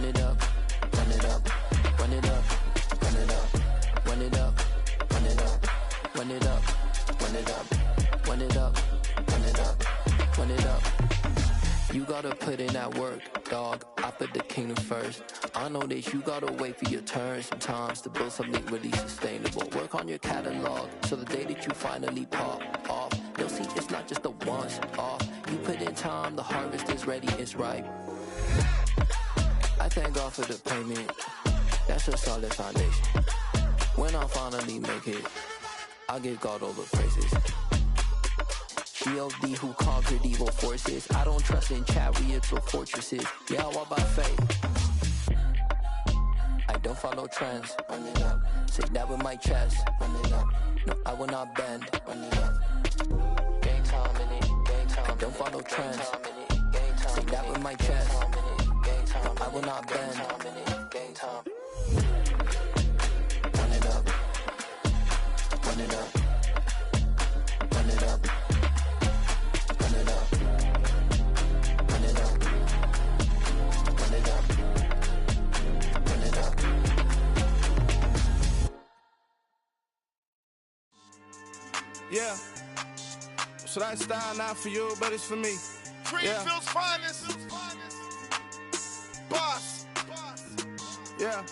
run it up, run it up, run it up, run it up, run it up, run it up, run it up, run it up, run it up, run it up, run it up. You gotta put in that work, dog. I put the kingdom first. I know that you gotta wait for your turn sometimes to build something really sustainable. Work on your catalog, so the day that you finally pop off, they'll see it's not just a once off. You put in time, the harvest is ready, it's ripe. I thank God for the payment, that's a solid foundation. When I finally make it, I give God all the praises. G.O.D. who conquered evil forces. I don't trust in chariots or fortresses. Yeah, I walk by faith. I don't follow trends. Run it up. Say that with my chest. Run it up. No, I will not bend. Run it up. Gang time in it. Gang time. I don't follow trends. Say that with my chest. No, I will not bend. Gang time. Run it up. Run it up. Run it up. Run it up. Run it up. Run it up. Run it up. Yeah. So that style not for you, but it's for me. Greenfield's finest. Boss. Yeah.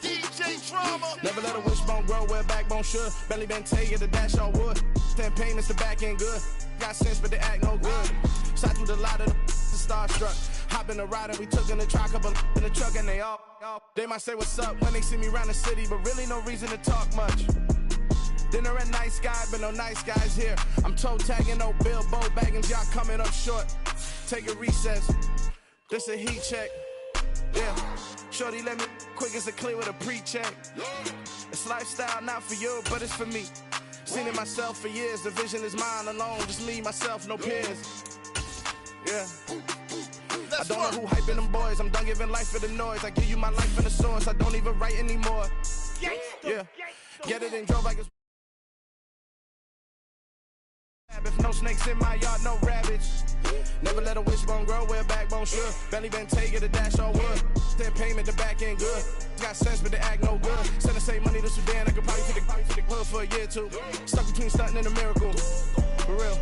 DJ Drama. Never let a wishbone grow where a backbone should. Belly been take the dash all wood. 10 payments, the back end good. Got sense, but they act no good. Shot through the lot of the starstruck. Hop in the ride and we took in the truck, couple in the truck and they all. They might say what's up when they see me around the city, but really no reason to talk much. Dinner at Nice Guy, but no nice guys here. I'm toe tagging, no Bilbo baggins, y'all coming up short. Take a recess. This a heat check. Yeah. Shorty let me quick as a clear with a pre-check. It's lifestyle not for you, but it's for me. Seen it myself for years. The vision is mine alone. Just me, myself, no peers. Yeah. I don't know who hyping them boys. I'm done giving life for the noise. I give you my life in the source. I don't even write anymore. Yeah. Get it and drove like it's. If no snakes in my yard, no rabbits. Never let a wishbone grow where a backbone should. Belly been take the dash all wood. 10 payment, the back end good. Got sense, but they act no good. Send the same money to Sudan. I could probably take the hood for a year or two. Stuck between stunting and a miracle. For real.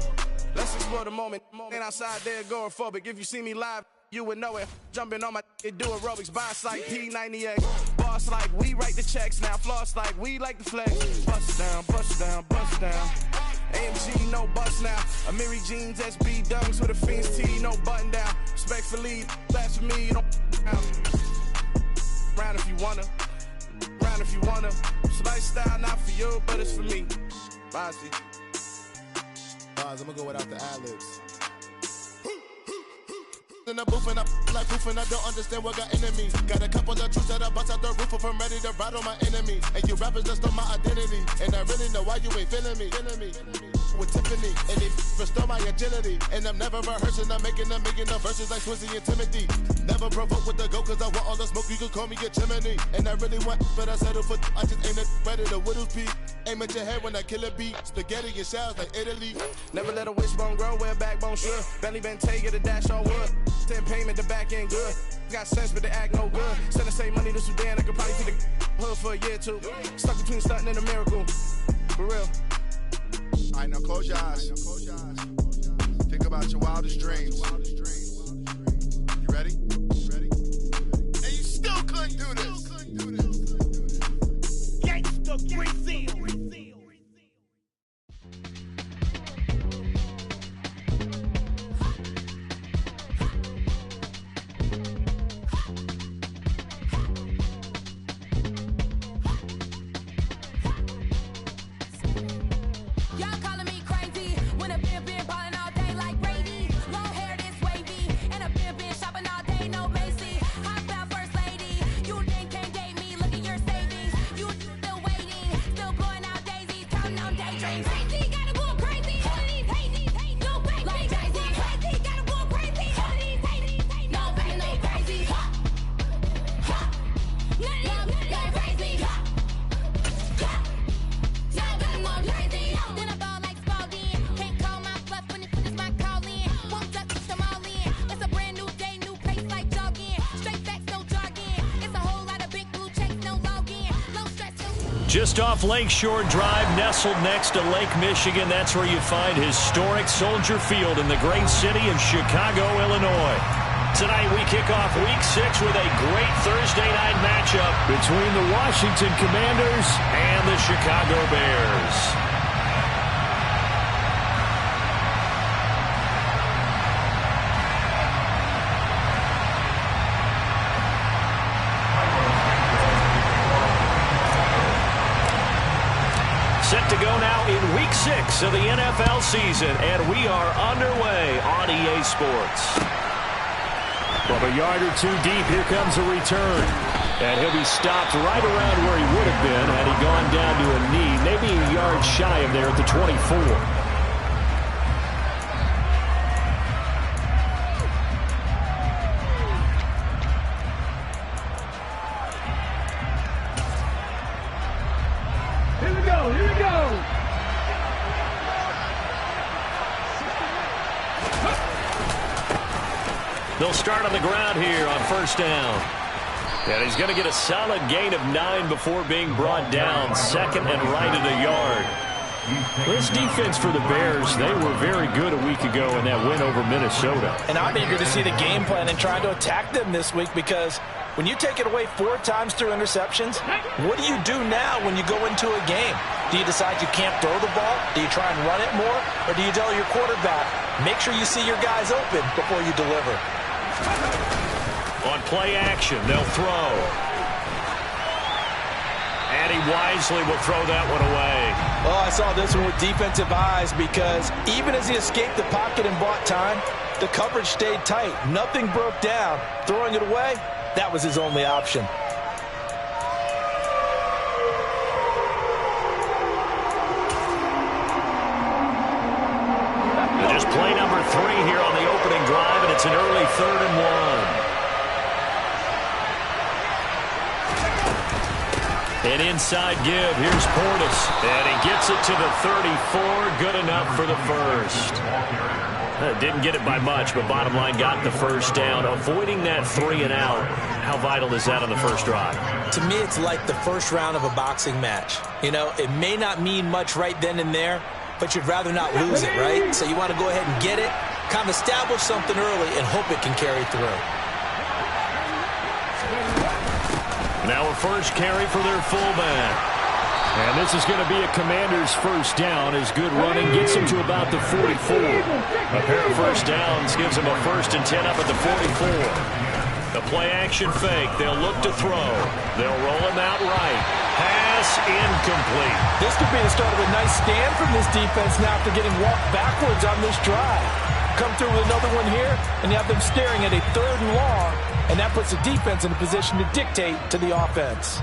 Let's explore the moment. Ain't outside there agoraphobic. If you see me live, you would know it. Jumping on my do aerobics. Boss like P90X. Boss like we write the checks now. Floss like we like the flex. Bust down, bust down, bust down. AMG, no bust now. Amiri jeans, SB dunks with a Fiends T, no button down. Respectfully, that's for me, you don't round if you wanna. Round if you wanna. It's lifestyle not for you, but it's for me. Bossy. I'm gonna go without the ad-libs. In the booth and I like proof and I don't understand what got enemies. Got a couple of truths that I bust out the roof if I'm ready to ride on my enemies. And you rappers just stole my identity. And I really know why you ain't feeling me. With Tiffany, and they restore my agility. And I'm never rehearsing, I'm making a million of verses like Swizzy and Timothy. Never provoke with the go, cause I want all the smoke, you can call me a chimney. And I really want, but I settle for, I just ain't ready to whittles peak. Aim at your head when I kill a beat. Spaghetti and shells like Italy. Never let a wishbone grow where a backbone should. Belly been take the dash all wood. 10 payment, the back end good. Got sense, but they act no good. Send the same money to Sudan, I could probably take the hood for a year or two. Stuck between stunting and a miracle. For real. Alright, now close your eyes. Think about your wildest dreams. You ready? And you still couldn't do this. Gangsta Brazil. Y'all calling me crazy when a been ballin' all day like Brady. Long hair this wavy. Just off Lakeshore Drive, nestled next to Lake Michigan. That's where you find historic Soldier Field in the great city of Chicago, Illinois. Tonight we kick off Week 6 with a great Thursday night matchup between the Washington Commanders and the Chicago Bears. Set to go now in Week 6 of the NFL season, and we are underway on EA Sports. From a yard or two deep, here comes a return. And he'll be stopped right around where he would have been had he gone down to a knee, maybe a yard shy of there at the 24. They'll start on the ground here on first down. And he's going to get a solid gain of 9 before being brought down. Second and right at a yard. This defense for the Bears, they were very good a week ago in that win over Minnesota. And I'm eager to see the game plan and trying to attack them this week, because when you take it away 4 times through interceptions, what do you do now when you go into a game? Do you decide you can't throw the ball? Do you try and run it more? Or do you tell your quarterback, make sure you see your guys open before you deliver? On play action, they'll throw. And he wisely will throw that one away. Oh, I saw this one with defensive eyes, because even as he escaped the pocket and bought time, the coverage stayed tight. Nothing broke down. Throwing it away, that was his only option. Just play number 3 here on the opening drive, and it's an early 3rd and 1. An inside give. Here's Portis. And he gets it to the 34. Good enough for the first. Didn't get it by much, but bottom line, got the first down. Avoiding that 3 and out. How vital is that on the first drive? To me, it's like the first round of a boxing match. You know, it may not mean much right then and there, but you'd rather not lose it, right? So you want to go ahead and get it, kind of establish something early, and hope it can carry through. Now a first carry for their fullback. And this is going to be a Commander's first down, as good running gets him to about the 44. A pair of first downs gives him a 1st and 10 up at the 44. The play action fake. They'll look to throw. They'll roll him out right. Pass incomplete. This could be the start of a nice stand from this defense now after getting walked backwards on this drive. Come through with another one here, and you have them staring at a 3rd and long, and that puts the defense in a position to dictate to the offense.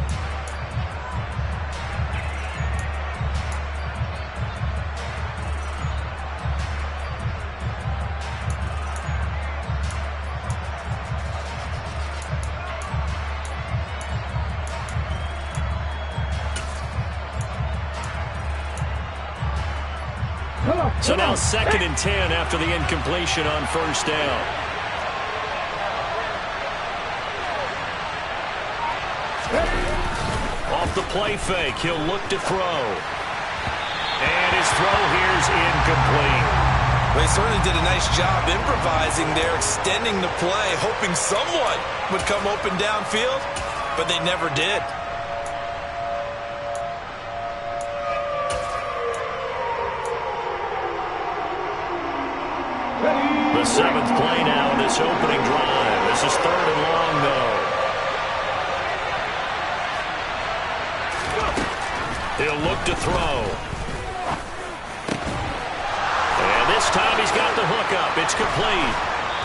So now 2nd and 10 after the incompletion on first down. Off the play fake, he'll look to throw. And his throw here's incomplete. They certainly did a nice job improvising there, extending the play, hoping someone would come open downfield, but they never did. The 7th play now in this opening drive. This is 3rd and long, though. He'll look to throw. And this time he's got the hookup. It's complete.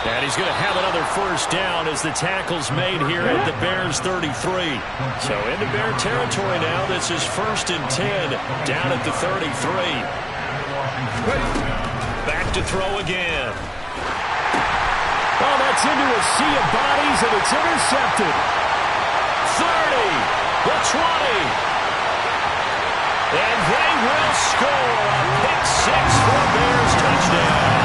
And he's going to have another first down as the tackle's made here at the Bears 33. So into Bear territory now. This is 1st and 10 down at the 33. Back to throw again. Oh, that's into a sea of bodies, and it's intercepted. 30, the 20. And they will score a pick 6 for a Bears touchdown.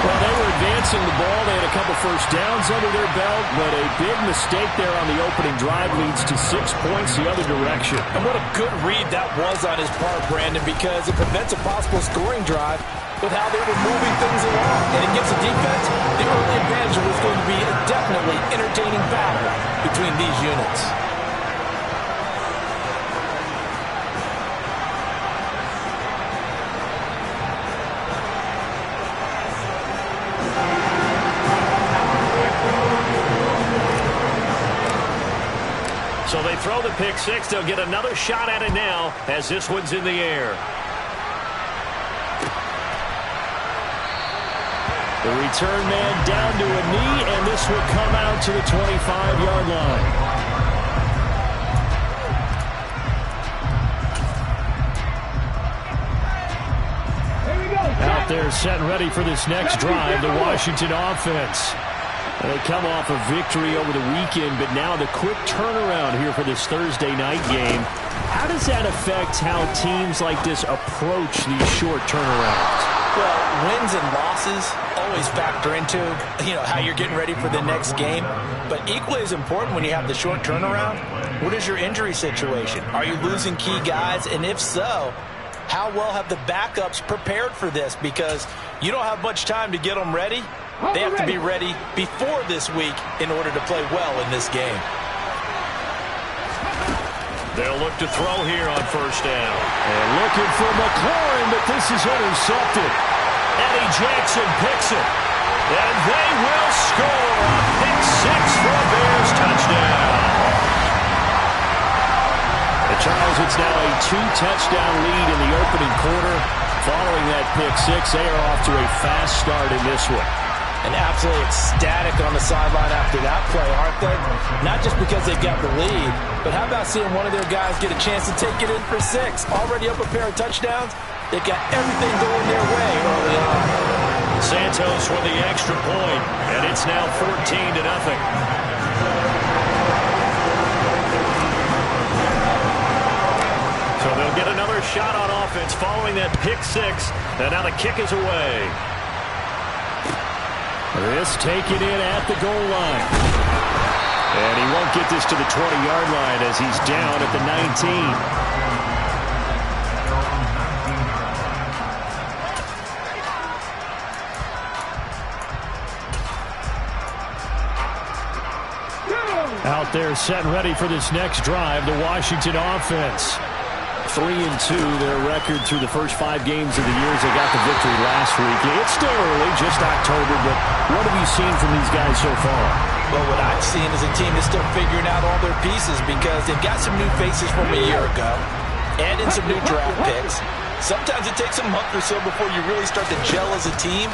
Well, they were advancing passing the ball. They had a couple first downs under their belt, but a big mistake there on the opening drive leads to 6 points the other direction. And what a good read that was on his part, Brandon, because it prevents a possible scoring drive with how they were moving things along. And against the defense, the early advantage was going to be a definitely entertaining battle between these units. So they throw the pick six. They'll get another shot at it now as this one's in the air. The return man down to a knee, and this will come out to the 25-yard line. Out there set and ready for this next drive, the Washington offense. They come off a victory over the weekend, but now the quick turnaround here for this Thursday night game. How does that affect how teams like this approach these short turnarounds? Well, wins and losses always factor into, how you're getting ready for the next game. But equally as important when you have the short turnaround, what is your injury situation? Are you losing key guys? And if so, how well have the backups prepared for this? Because you don't have much time to get them ready. They have to be ready before this week in order to play well in this game. They'll look to throw here on first down. And looking for McLaurin, but this is intercepted. Eddie Jackson picks it. And they will score a pick six for a Bears touchdown. And Charles, it's now a 2-touchdown lead in the opening quarter. Following that pick six, they are off to a fast start in this one. And absolutely ecstatic on the sideline after that play, aren't they? Not just because they've got the lead, but how about seeing one of their guys get a chance to take it in for 6? Already up a pair of touchdowns. They've got everything going their way early on. Santos with the extra point, and it's now 14-0. So they'll get another shot on offense following that pick six, and now the kick is away. This taken in at the goal line. And he won't get this to the 20-yard line as he's down at the 19. Out there set and ready for this next drive, the Washington offense. 3-2, their record through the first 5 games of the year as they got the victory last week. It's still early, just October, but what have you seen from these guys so far? Well, what I've seen is a team that's still figuring out all their pieces because they've got some new faces from a year ago and in some new draft picks. Sometimes it takes a month or so before you really start to gel as a team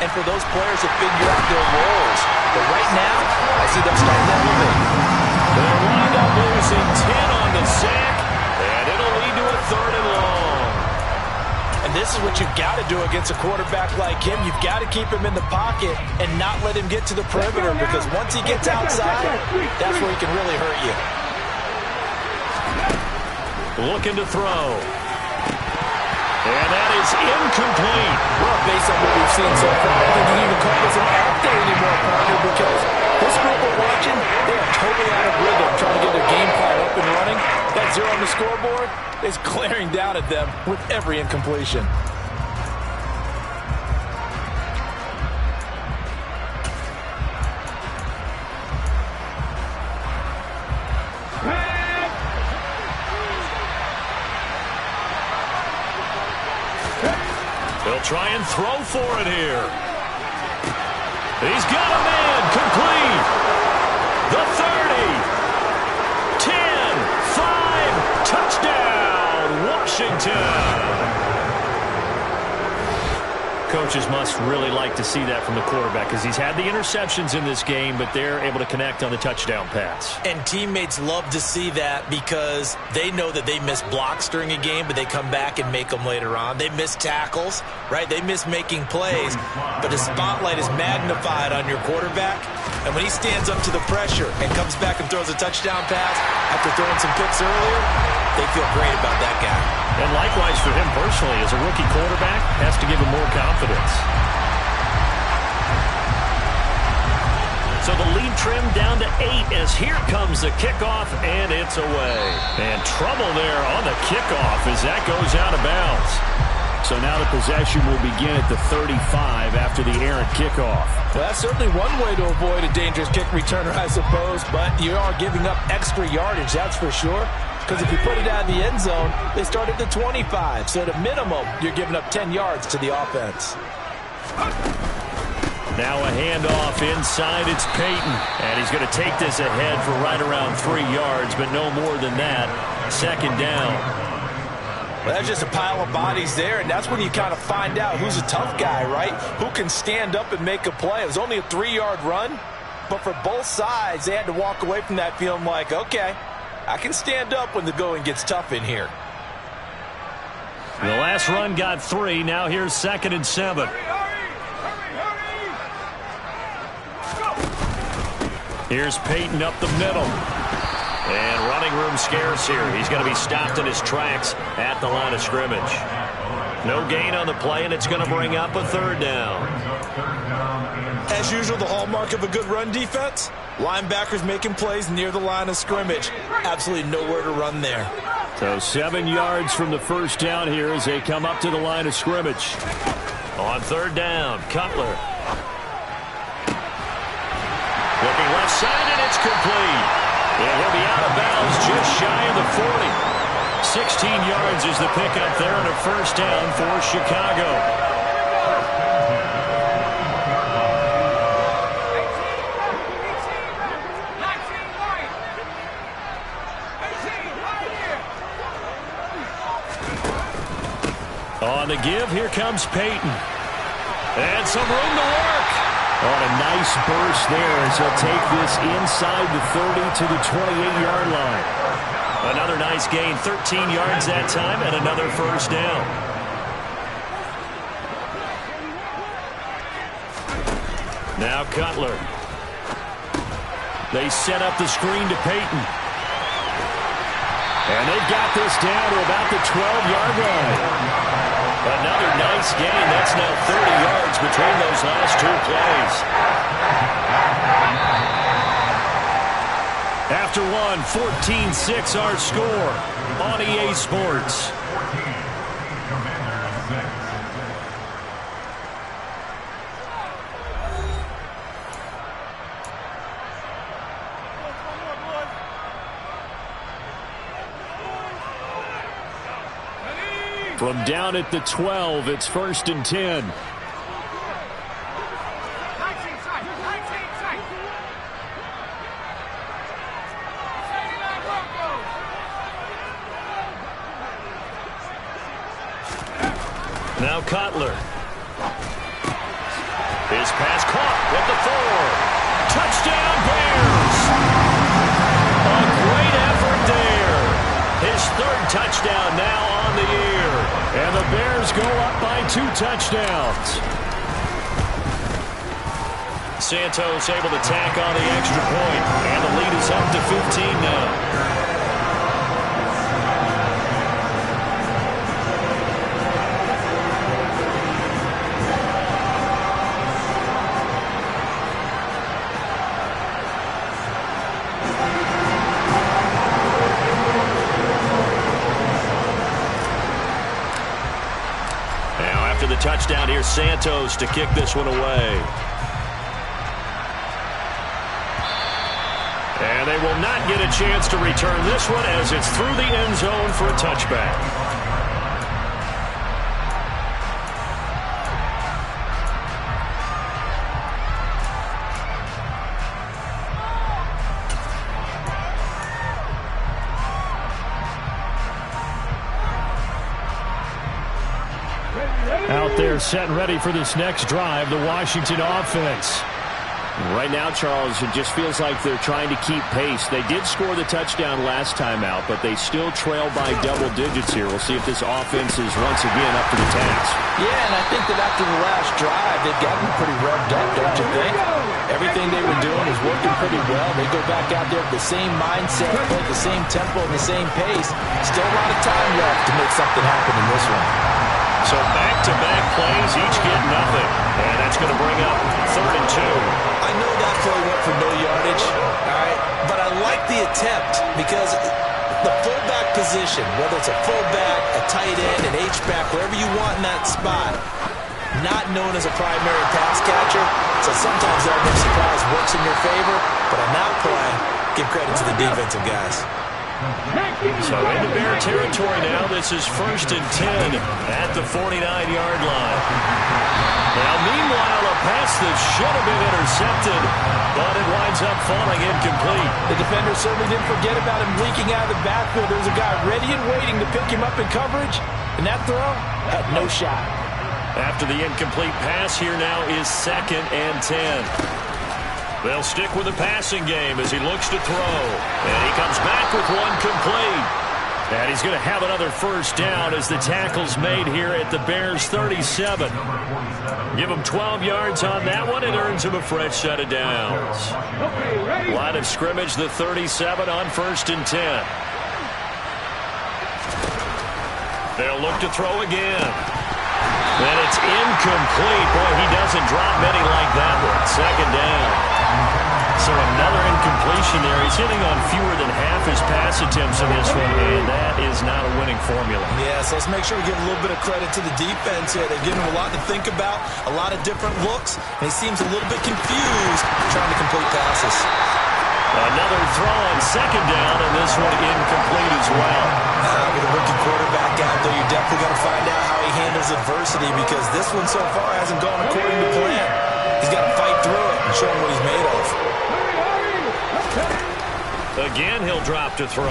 and for those players to figure out their roles. But right now, I see them starting to elevate. They'll wind up losing 10 on the sack. And it'll lead to a 3rd and long. And this is what you've got to do against a quarterback like him. You've got to keep him in the pocket and not let him get to the perimeter because once he gets outside, that's where he can really hurt you. Looking to throw. And that is incomplete. Well, based on what we've seen so far, I don't think you can even call this an off day anymore, partner, because this group we're watching, they are totally out of rhythm trying to get their game plan up and running. That 0 on the scoreboard is glaring down at them with every incompletion. They'll try and throw for it here. He's got a man complete. The 30. 10, 5, touchdown, Washington. Coaches must really like to see that from the quarterback because he's had the interceptions in this game, but they're able to connect on the touchdown pass. And teammates love to see that because they know that they miss blocks during a game, but they come back and make them later on. They miss tackles, right? They miss making plays, but the spotlight is magnified on your quarterback. And when he stands up to the pressure and comes back and throws a touchdown pass after throwing some picks earlier, they feel great about that guy. And likewise for him personally, as a rookie quarterback, has to give him more confidence. So the lead trimmed down to 8 as here comes the kickoff, and it's away. And trouble there on the kickoff as that goes out of bounds. So now the possession will begin at the 35 after the errant kickoff. Well, that's certainly one way to avoid a dangerous kick returner, I suppose, but you are giving up extra yardage, that's for sure. Because if you put it out of the end zone, they start at the 25. So at a minimum, you're giving up 10 yards to the offense. Now a handoff inside, it's Peyton. And he's going to take this ahead for right around 3 yards, but no more than that. Second down. Well, that's just a pile of bodies there, and that's when you kind of find out who's a tough guy, right? Who can stand up and make a play. It was only a 3-yard run, but for both sides, they had to walk away from that feeling like, okay, I can stand up when the going gets tough in here. The last run got 3. Now here's 2nd and 7. Here's Peyton up the middle. And running room scarce here. He's going to be stopped in his tracks at the line of scrimmage. No gain on the play, and it's going to bring up a 3rd down. As usual, the hallmark of a good run defense, linebackers making plays near the line of scrimmage. Absolutely nowhere to run there. So 7 yards from the first down here as they come up to the line of scrimmage. On 3rd down, Cutler. Looking left side, and it's complete. And he'll be out of bounds just shy of the 40. 16 yards is the pickup there on a 1st down for Chicago. On the give, here comes Peyton. And some room to work. On a nice burst there as he'll take this inside the 30 to the 28-yard line. Another nice gain, 13 yards that time, and another 1st down. Now Cutler. They set up the screen to Peyton. And they've got this down to about the 12-yard line. Another nice gain. That's now 30 yards between those last 2 plays. After one, 14-6 our score on EA Sports. From down at the 12, it's 1st and 10. Now Cutler. His pass caught at the 4. Touchdown Bears! A great effort there. His 3rd touchdown now on the year. And the Bears go up by 2 touchdowns. Santos able to tack on the extra point. And the lead is up to 15 now. Touchdown here, Santos to kick this one away. And they will not get a chance to return this one as it's through the end zone for a touchback. Out there set and ready for this next drive, the Washington offense. Right now, Charles, it just feels like they're trying to keep pace. They did score the touchdown last time out, but they still trail by double digits here. We'll see if this offense is once again up to the task. Yeah, and I think that after the last drive, they've gotten pretty revved up, don't you think? Everything they were doing is working pretty well. They go back out there with the same mindset, play the same tempo, and the same pace. Still a lot of time left to make something happen in this one. So back-to-back plays, each get nothing. And that's going to bring up 3rd and 2. I I know that play went for no yardage, all right, but I like the attempt because the fullback position, whether it's a fullback, a tight end, an H-back, wherever you want in that spot, not known as a primary pass catcher, so sometimes that no surprise works in your favor, but on that play, give credit to the defensive guys. So into Bear territory now. This is 1st and 10 at the 49-yard line. Now, meanwhile, a pass that should have been intercepted, but it winds up falling incomplete. The defender certainly didn't forget about him leaking out of the backfield. There was a guy ready and waiting to pick him up in coverage, and that throw had no shot. After the incomplete pass, here now is 2nd and 10. They'll stick with the passing game as he looks to throw. And he comes back with one complete. And he's going to have another first down as the tackle's made here at the Bears' 37. Give him 12 yards on that one. It earns him a fresh set of downs. Line of scrimmage, the 37 on 1st and 10. They'll look to throw again. And it's incomplete. Boy, he doesn't drop many like that one. 2nd down. So another incompletion there. He's hitting on fewer than half his pass attempts in this one, and that is not a winning formula. Yeah, so let's make sure we give a little bit of credit to the defense here. They've given him a lot to think about, a lot of different looks, and he seems a little bit confused trying to complete passes. Another throw on 2nd down, and this one incomplete as well. With a rookie quarterback out there, you're definitely going to find out how he handles adversity because this one so far hasn't gone according to plan. He's got to fight through it and show him what he's made of. Again, he'll drop to throw.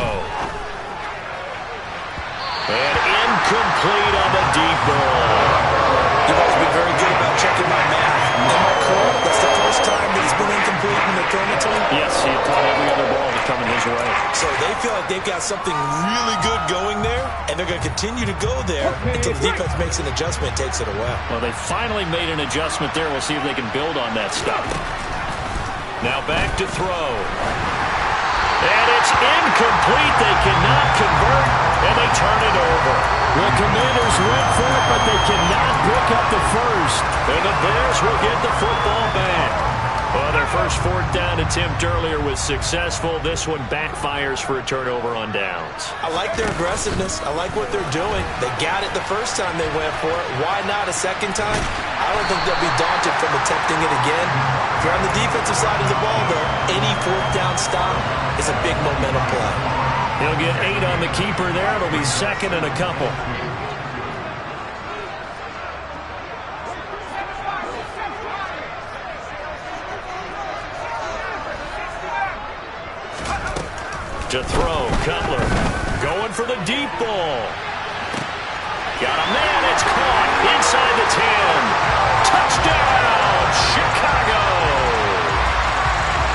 And incomplete on the deep ball. You've always been very good about checking my math. Am I correct? That's the first time that it's been incomplete when they're throwing it to him? Yes, he had caught every other ball that's coming his way. So they feel like they've got something really good going there, and they're going to continue to go there until the defense makes an adjustment and takes it away. Well, they finally made an adjustment there. We'll see if they can build on that stuff. Now back to throw. And it's incomplete. They cannot convert, and they turn it over. The Commanders went for it, but they cannot pick up the first. And the Bears will get the football back. Well, their first 4th down attempt earlier was successful. This one backfires for a turnover on downs. I like their aggressiveness. I like what they're doing. They got it the first time they went for it. Why not a second time? I don't think they'll be daunted from attempting it again. If you're on the defensive side of the ball, though, any 4th down stop is a big momentum play. He'll get 8 on the keeper there. It'll be 2nd and a couple. To throw, Cutler going for the deep ball. Got a man, it's caught inside the 10. Touchdown, Chicago!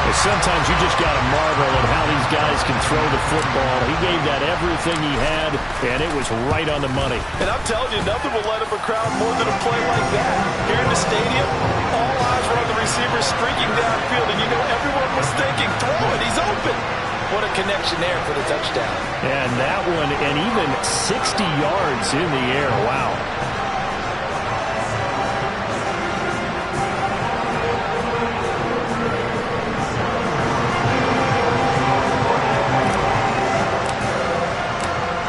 Well, sometimes you just got to marvel at how these guys can throw the football. He gave that everything he had, and it was right on the money. And I'm telling you, nothing will light up a crowd more than a play like that. Here in the stadium, all eyes were on the receiver streaking downfield, and you know everyone was thinking, throw it, he's open. What a connection there for the touchdown. And that one, and even 60 yards in the air. Wow.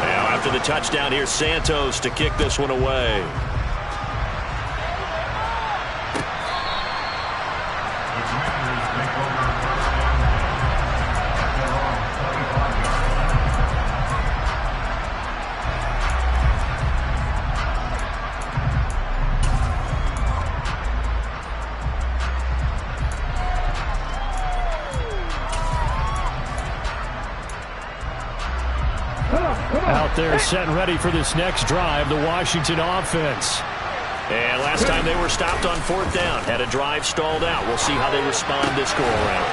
Now, after the touchdown, here's Santos to kick this one away. Out there set and ready for this next drive, the Washington offense. And last time they were stopped on 4th down, had a drive stalled out. We'll see how they respond this go-around.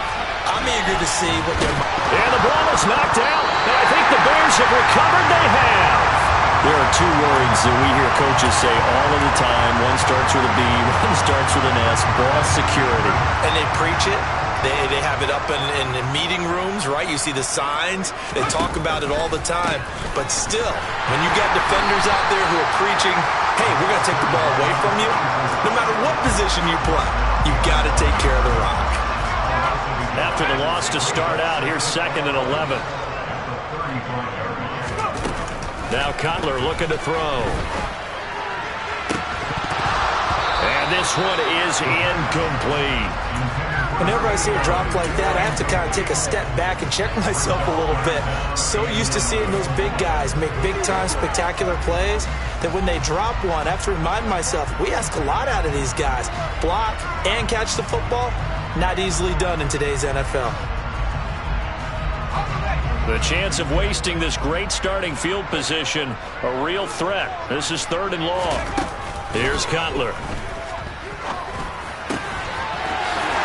I'm eager to see what they're... And the ball is knocked out, and I think the Bears have recovered. They have. There are 2 words that we hear coaches say all of the time. One starts with a B, one starts with an S, ball security. And they preach it. They have it up in meeting rooms, right? You see the signs. They talk about it all the time. But still, when you got defenders out there who are preaching, hey, we're going to take the ball away from you, no matter what position you play, you've got to take care of the rock. after the loss to start out. Here's 2nd and 11. Now Cutler looking to throw. And this one is incomplete. Whenever I see a drop like that, I have to kind of take a step back and check myself a little bit. So used to seeing those big guys make big-time spectacular plays that when they drop one, I have to remind myself, we ask a lot out of these guys. Block and catch the football, not easily done in today's NFL. The chance of wasting this great starting field position, a real threat. This is 3rd and long. Here's Cutler.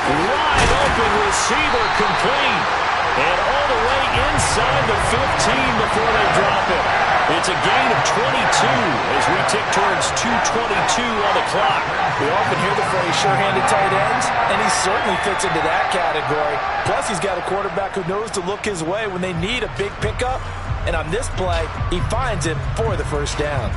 Wide open receiver complete. And all the way inside the 15 before they drop it. It's a gain of 22 as we tick towards 2:22 on the clock. We often hear the phrase sure-handed tight ends, and he certainly fits into that category. Plus, he's got a quarterback who knows to look his way when they need a big pickup. And on this play, he finds it for the first down.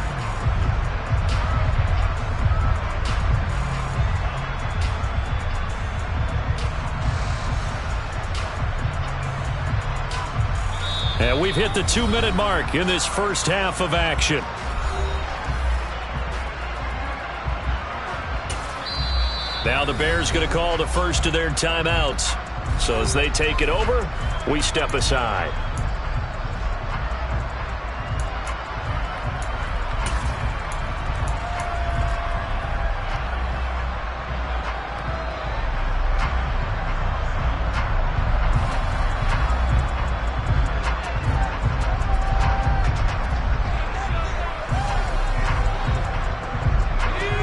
And we've hit the 2-minute mark in this first half of action. Now the Bears going to call the first of their timeouts. So as they take it over, we step aside.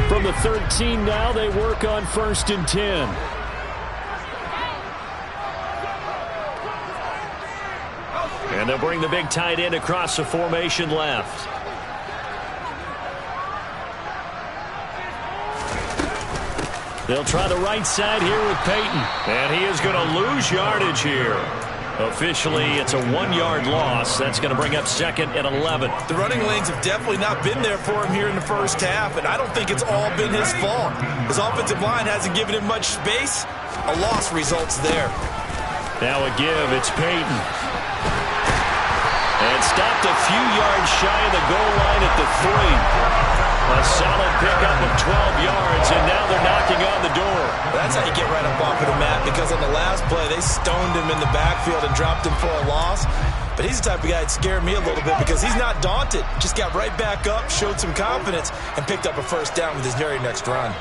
From the 13 now, they work on 1st and 10. And they'll bring the big tight end across the formation left. They'll try the right side here with Peyton. And he is going to lose yardage here. Officially, it's a 1-yard loss. That's going to bring up 2nd and 11. The running lanes have definitely not been there for him here in the first half, and I don't think it's all been his fault. His offensive line hasn't given him much space. A loss results there. Now a give. It's Peyton. And stopped a few yards shy of the goal line at the 3. A solid pickup of 12 yards, and now they're knocking on the door. That's how you get right up off of the mat, because on the last play, they stoned him in the backfield and dropped him for a loss. But he's the type of guy that scared me a little bit because he's not daunted. Just got right back up, showed some confidence, and picked up a first down with his very next run.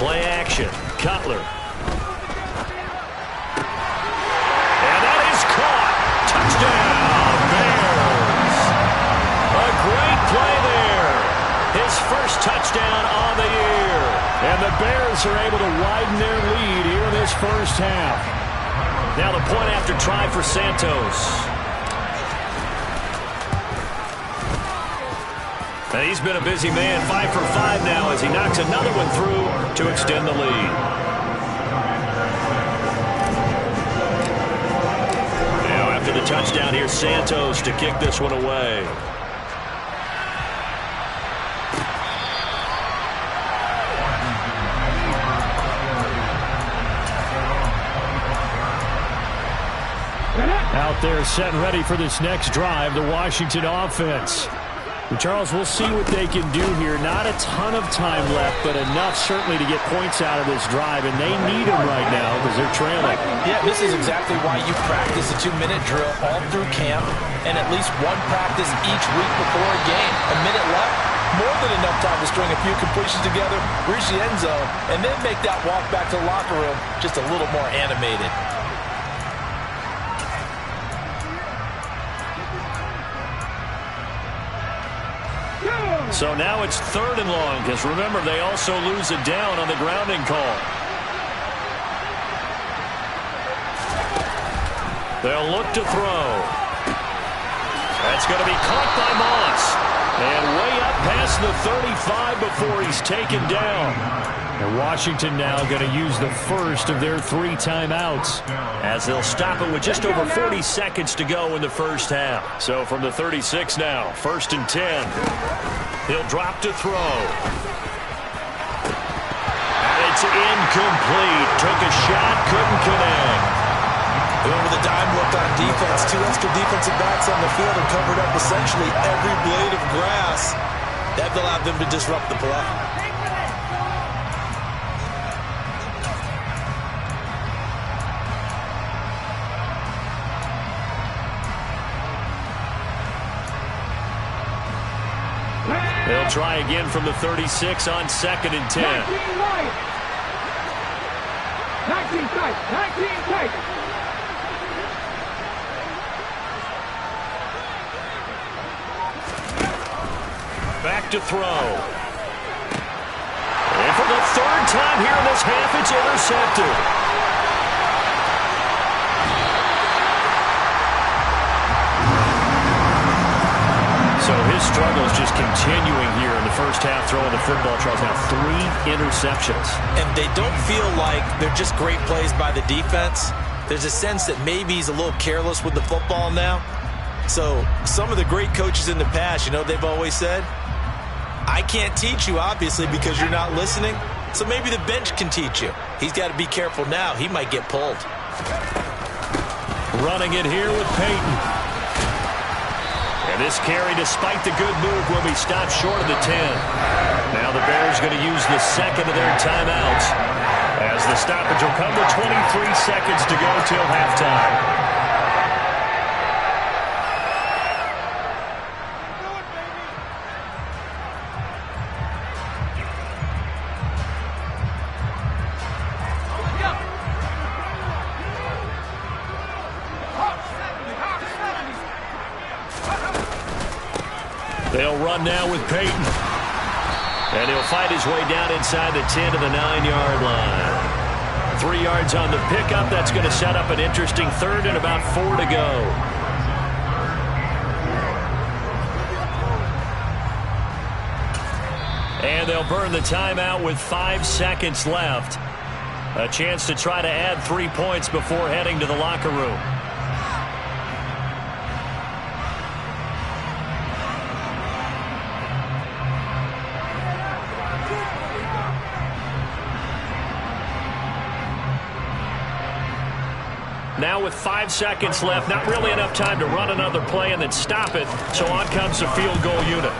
Play action. Cutler. And that is caught. Touchdown, Bears. A great play there. His first touchdown on the year. And the Bears are able to widen their lead here in this first half. Now the point after try for Santos. And he's been a busy man, 5 for 5 now as he knocks another one through to extend the lead. Now after the touchdown, here's Santos to kick this one away. Out there set and ready for this next drive, the Washington offense. And Charles, we'll see what they can do here. Not a ton of time left, but enough certainly to get points out of this drive, and they need them right now because they're trailing. Yeah, this is exactly why you practice a 2-minute drill all through camp and at least one practice each week before a game. A minute left, more than enough time to string a few completions together, reach the end zone, and then make that walk back to the locker room just a little more animated. So now it's 3rd and long, because remember, they also lose a down on the grounding call. They'll look to throw. That's going to be caught by Moss. And way up past the 35 before he's taken down. And Washington now going to use the first of their 3 timeouts as they'll stop it with just over 40 seconds to go in the first half. So from the 36 now, 1st and 10. He'll drop to throw. And it's incomplete. Took a shot, couldn't connect. Going with a dime look on defense. 2 extra defensive backs on the field and covered up essentially every blade of grass. That allowed them to disrupt the play. They'll try again from the 36 on 2nd and 10. 19 right. 19 tight. 19 tight. Back to throw. And for the 3rd time here in this half, it's intercepted. So his struggles just continuing here in the first half, throwing the football. Charles, now 3 interceptions. And they don't feel like they're just great plays by the defense. There's a sense that maybe he's a little careless with the football now. So some of the great coaches in the past, you know, they've always said, I can't teach you, obviously, because you're not listening. So maybe the bench can teach you. He's got to be careful now. He might get pulled. Running it here with Peyton. And this carry, despite the good move, will be stopped short of the 10. Now the Bears going to use the 2nd of their timeouts as the stoppage will come with 23 seconds to go till halftime. They'll run now with Peyton. And he'll fight his way down inside the 10 to the 9-yard line. 3 yards on the pickup. That's going to set up an interesting 3rd and about 4 to go. And they'll burn the timeout with 5 seconds left. A chance to try to add 3 points before heading to the locker room. Now with 5 seconds left, not really enough time to run another play and then stop it, so on comes the field goal unit.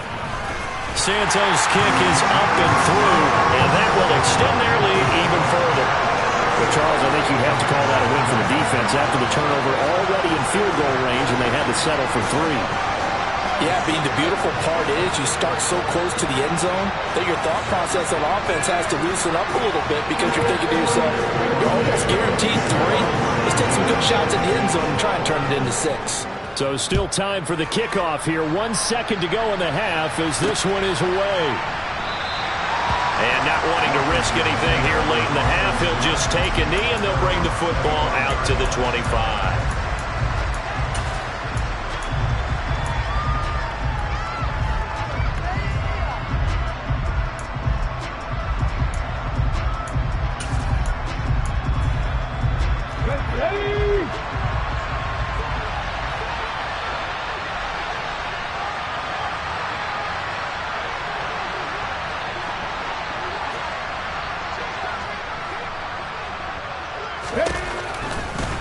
Santos' kick is up and through, and that will extend their lead even further. Well, Charles, I think you'd have to call that a win for the defense after the turnover already in field goal range, and they had to settle for 3. Yeah, Bean, the beautiful part is you start so close to the end zone that your thought process on offense has to loosen up a little bit because you're thinking to yourself, you're almost guaranteed 3. Let's take some good shots at the end zone and try and turn it into 6. So still time for the kickoff here. 1 second to go in the half as this one is away. And not wanting to risk anything here late in the half, he'll just take a knee and they'll bring the football out to the 25.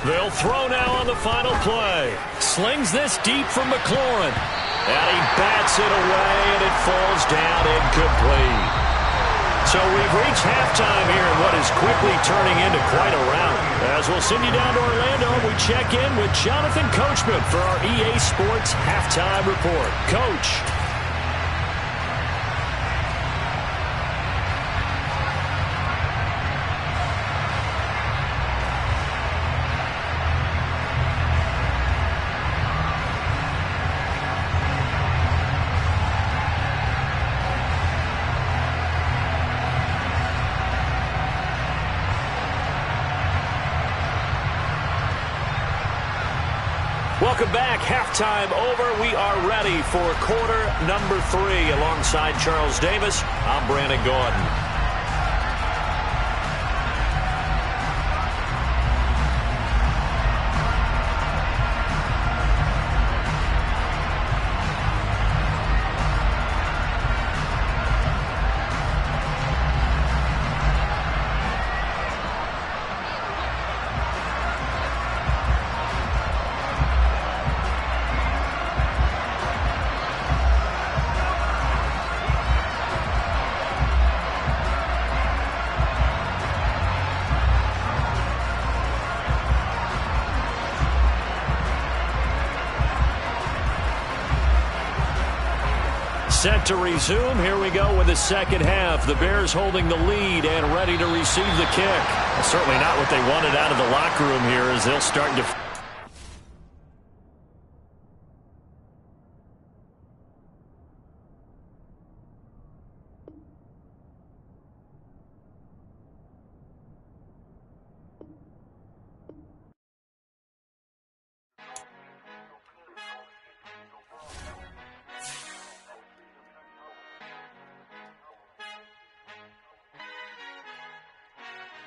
They'll throw now on the final play. Slings this deep from McLaurin. And he bats it away, and it falls down incomplete. So we've reached halftime here in what is quickly turning into quite a rout. As we'll send you down to Orlando, we check in with Jonathan Coachman for our EA Sports Halftime Report. Coach. Welcome back. Halftime over. We are ready for quarter number 3. Alongside Charles Davis, I'm Brandon Gordon. Set to resume. Here we go with the second half. The Bears holding the lead and ready to receive the kick. Certainly not what they wanted out of the locker room here as they'll start to...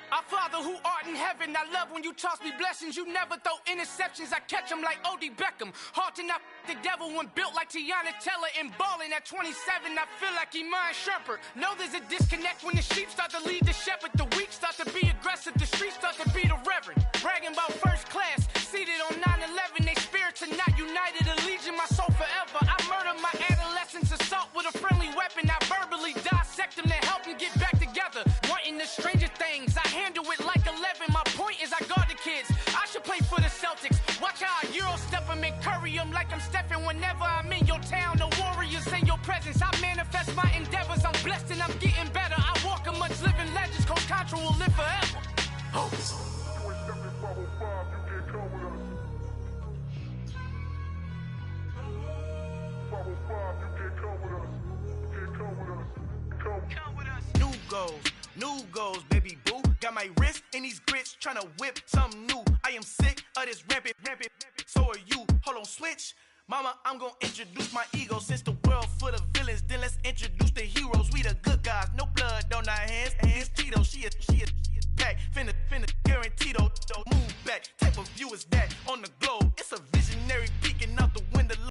Our Father who art in heaven, I love when you toss me blessings. You never throw interceptions, I catch them like O.D. Beckham. Hard to not the devil when built like Tiana Teller and balling at 27. I feel like Iman Shumpert. Know there's a disconnect when the sheep start to lead the shepherd. The weak start to be aggressive, the streets start to be the reverend. Bragging about first class, seated on 9/11. They spirits are not united, allegiant my soul forever. I murder my adolescence, assault with a friendly weapon. I verbally dissect them to help them get back together. Wanting the stranger things, I handle it like 11. My point is I guard the kids. I should play for the Celtics. Watch how I Euro step them and curry them like I'm Stephen. Whenever I'm in your town, the Warriors in your presence. I manifest my endeavors. I'm blessed and I'm getting better. I walk amongst living legends. Coach Contra will live forever. Oh. New goals, baby boo. Got my wrist in these grits, tryna whip something new. I am sick of this rampant. So are you. Hold on, switch. Mama, I'm gonna introduce my ego. Since the world full of villains, then let's introduce the heroes. We the good guys, no blood on our hands. Hands Tito, she a pack. Finna guarantee though. Move back. Type of view is that on the